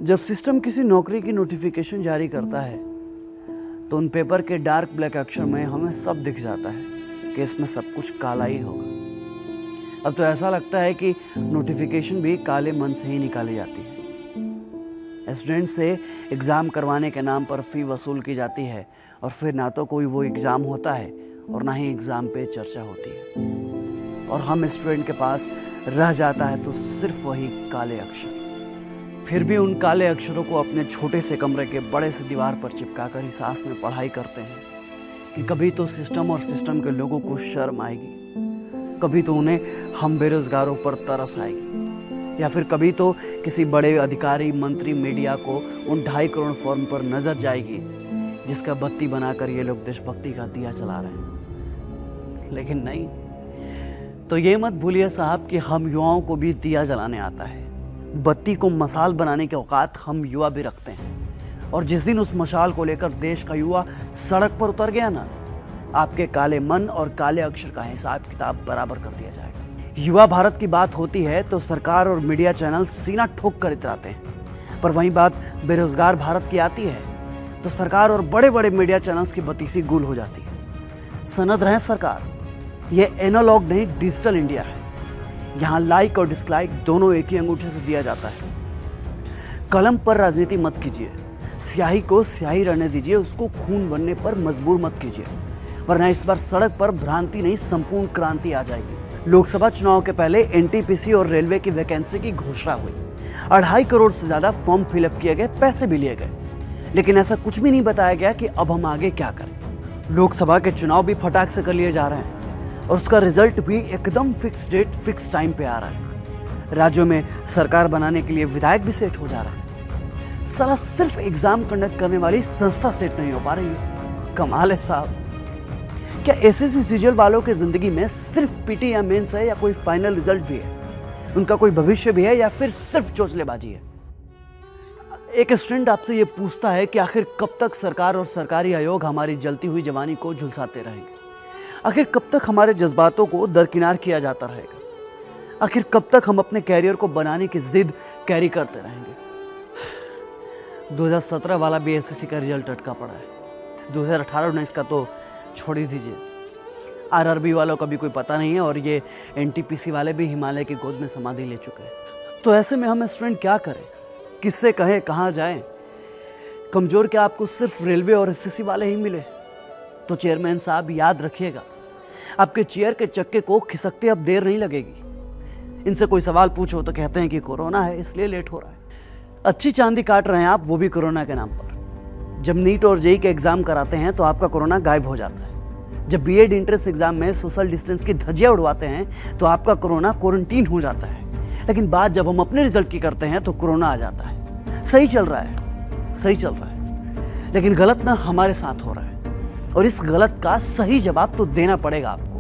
जब सिस्टम किसी नौकरी की नोटिफिकेशन जारी करता है तो उन पेपर के डार्क ब्लैक अक्षर में हमें सब दिख जाता है कि इसमें सब कुछ काला ही होगा। अब तो ऐसा लगता है कि नोटिफिकेशन भी काले मन से ही निकाली जाती है। स्टूडेंट से एग्ज़ाम करवाने के नाम पर फ़ी वसूल की जाती है और फिर ना तो कोई वो एग्ज़ाम होता है और ना ही एग्ज़ाम पे चर्चा होती है, और हम स्टूडेंट के पास रह जाता है तो सिर्फ वही काले अक्षर। फिर भी उन काले अक्षरों को अपने छोटे से कमरे के बड़े से दीवार पर चिपकाकर ही सांस में पढ़ाई करते हैं कि कभी तो सिस्टम और सिस्टम के लोगों को शर्म आएगी, कभी तो उन्हें हम बेरोजगारों पर तरस आएगी, या फिर कभी तो किसी बड़े अधिकारी, मंत्री, मीडिया को उन 2.5 करोड़ फॉर्म पर नजर जाएगी जिसका बत्ती बनाकर ये लोग देशभक्ति का दिया चला रहे हैं। लेकिन नहीं, तो ये मत भूलिए साहब कि हम युवाओं को भी दिया जलाने आता है। बत्ती को मसाल बनाने के औकात हम युवा भी रखते हैं, और जिस दिन उस मशाल को लेकर देश का युवा सड़क पर उतर गया ना, आपके काले मन और काले अक्षर का हिसाब किताब बराबर कर दिया जाएगा। युवा भारत की बात होती है तो सरकार और मीडिया चैनल सीना ठोक कर इतराते हैं, पर वहीं बात बेरोजगार भारत की आती है तो सरकार और बड़े बड़े मीडिया चैनल्स की बत्तीसी गुल हो जाती है। सनद रहे सरकार, ये एनालॉग नहीं डिजिटल इंडिया है। यहाँ लाइक और डिसलाइक दोनों एक ही अंगूठे से दिया जाता है। कलम पर राजनीति मत कीजिए, स्याही को स्याही रहने दीजिए, उसको खून बनने पर मजबूर मत कीजिए, वरना इस बार सड़क पर भ्रांति नहीं संपूर्ण क्रांति आ जाएगी। लोकसभा चुनाव के पहले एनटीपीसी और रेलवे की वैकेंसी की घोषणा हुई, 2.5 करोड़ से ज्यादा फॉर्म फिलअप किए गए, पैसे भी लिए गए, लेकिन ऐसा कुछ भी नहीं बताया गया कि अब हम आगे क्या करें। लोकसभा के चुनाव भी फटाक से कर लिए जा रहे हैं और उसका रिजल्ट भी एकदम फिक्स डेट फिक्स टाइम पे आ रहा है। राज्यों में सरकार बनाने के लिए विधायक भी सेट हो जा रहा है। साला सिर्फ एग्जाम कंडक्ट करने वाली संस्था सेट नहीं हो पा रही है। कमाल है साहब। क्या एसएससी सीजीएल वालों की जिंदगी में सिर्फ पीटी या मेंस है, या कोई फाइनल रिजल्ट भी है? उनका कोई भविष्य भी है, या फिर सिर्फ चोचलेबाजी है? एक स्टूडेंट आपसे ये पूछता है कि आखिर कब तक सरकार और सरकारी आयोग हमारी जलती हुई जवानी को झुलसाते रहेंगे? आखिर कब तक हमारे जज्बातों को दरकिनार किया जाता रहेगा? आखिर कब तक हम अपने कैरियर को बनाने की जिद कैरी करते रहेंगे? 2017 वाला भी एसएससी का रिजल्ट अटका पड़ा है। 2018-19 का तो छोड़ ही दीजिए। आरआरबी वालों का भी कोई पता नहीं है, और ये एनटीपीसी वाले भी हिमालय की गोद में समाधि ले चुके हैं। तो ऐसे में हम स्टूडेंट क्या करें? किससे कहें, कहाँ जाएं? कमजोर क्या आपको सिर्फ रेलवे और एसएससी वाले ही मिले? तो चेयरमैन साहब याद रखिएगा, आपके चेयर के चक्के को खिसकते अब देर नहीं लगेगी। इनसे कोई सवाल पूछो तो कहते हैं कि कोरोना है इसलिए लेट हो रहा है। अच्छी चांदी काट रहे हैं आप, वो भी कोरोना के नाम पर। जब नीट और जेईई के एग्जाम कराते हैं तो आपका कोरोना गायब हो जाता है। जब बीएड एंट्रेंस एग्जाम में सोशल डिस्टेंस की धज्जियां उड़वाते हैं तो आपका कोरोना क्वारंटीन हो जाता है। लेकिन बात जब हम अपने रिजल्ट की करते हैं तो कोरोना आ जाता है। सही चल रहा है, सही चल रहा है, लेकिन गलत ना हमारे साथ हो रहा है, और इस गलत का सही जवाब तो देना पड़ेगा आपको।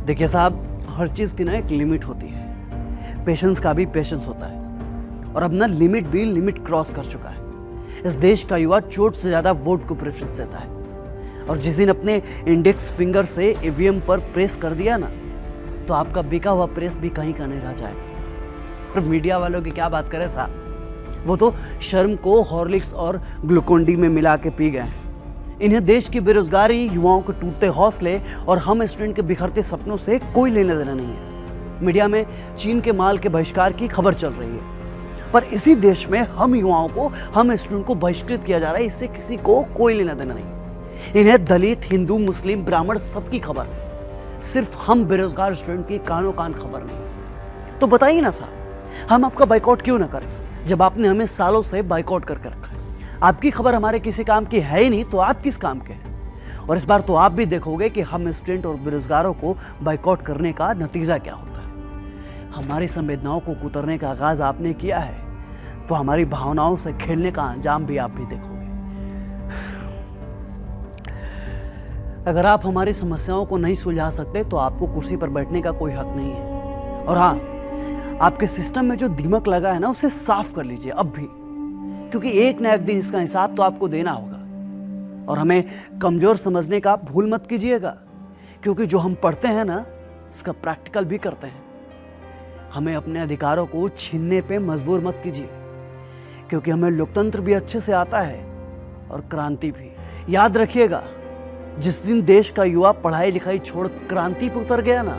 देखिए साहब, हर चीज की ना एक लिमिट होती है। पेशेंस का भी पेशेंस होता है, और अब ना लिमिट भी लिमिट क्रॉस कर चुका है। इस देश का युवा चोट से ज्यादा वोट को प्रेफरेंस देता है, और जिस दिन अपने इंडेक्स फिंगर से ईवीएम पर प्रेस कर दिया ना, तो आपका बिका हुआ प्रेस भी कहीं का नहीं रह जाएगा। और मीडिया वालों की क्या बात करें साहब, वो तो शर्म को हॉर्लिक्स और ग्लूकोन डी में मिला के पी गए हैं। इन्हें देश की बेरोजगारी, युवाओं के टूटते हौसले और हम स्टूडेंट के बिखरते सपनों से कोई लेना देना नहीं है। मीडिया में चीन के माल के बहिष्कार की खबर चल रही है, पर इसी देश में हम युवाओं को, हम स्टूडेंट को बहिष्कृत किया जा रहा है। इससे किसी को कोई लेना देना नहीं। इन्हें दलित, हिंदू, मुस्लिम, ब्राह्मण सबकी खबर है, सिर्फ हम बेरोजगार स्टूडेंट की कानों कान खबर नहीं। तो बताइए ना साहब, हम आपका बाइकआउट क्यों ना करें, जब आपने हमें सालों से बाइकआउट करके रखा है? आपकी खबर हमारे किसी काम की है ही नहीं, तो आप किस काम के हैं? और इस बार तो आप भी देखोगे कि हम स्टूडेंट और बेरोजगारों को बाइकआउट करने का नतीजा क्या होता है। हमारी संवेदनाओं को कुतरने का आगाज आपने किया है, तो हमारी भावनाओं से खेलने का अंजाम भी आप भी देखोगे। अगर आप हमारी समस्याओं को नहीं सुलझा सकते तो आपको कुर्सी पर बैठने का कोई हक नहीं है। और हाँ, आपके सिस्टम में जो दीमक लगा है ना, उसे साफ कर लीजिए अब भी, क्योंकि एक ना एक दिन इसका हिसाब तो आपको देना होगा। और हमें कमजोर समझने का भूल मत कीजिएगा, क्योंकि जो हम पढ़ते हैं ना, इसका प्रैक्टिकल भी करते हैं। हमें अपने अधिकारों को छीनने पे मजबूर मत कीजिए, क्योंकि हमें लोकतंत्र भी अच्छे से आता है और क्रांति भी। याद रखिएगा, जिस दिन देश का युवा पढ़ाई लिखाई छोड़ क्रांति पर उतर गया ना,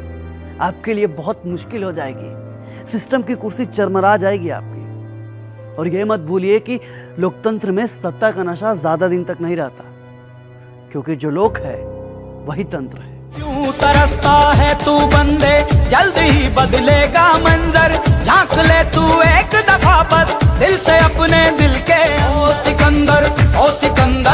आपके लिए बहुत मुश्किल हो जाएगी। सिस्टम की कुर्सी चरमरा जाएगी आपकी। और ये मत भूलिए कि लोकतंत्र में सत्ता का नशा ज्यादा दिन तक नहीं रहता, क्योंकि जो लोक है वही तंत्र है। क्यों तरसता है तू बंदे, जल्द ही बदलेगा मंजर। झांक ले तू एक दफा बस दिल से अपने दिल के। ओ सिकंदर, ओ सिकंदर।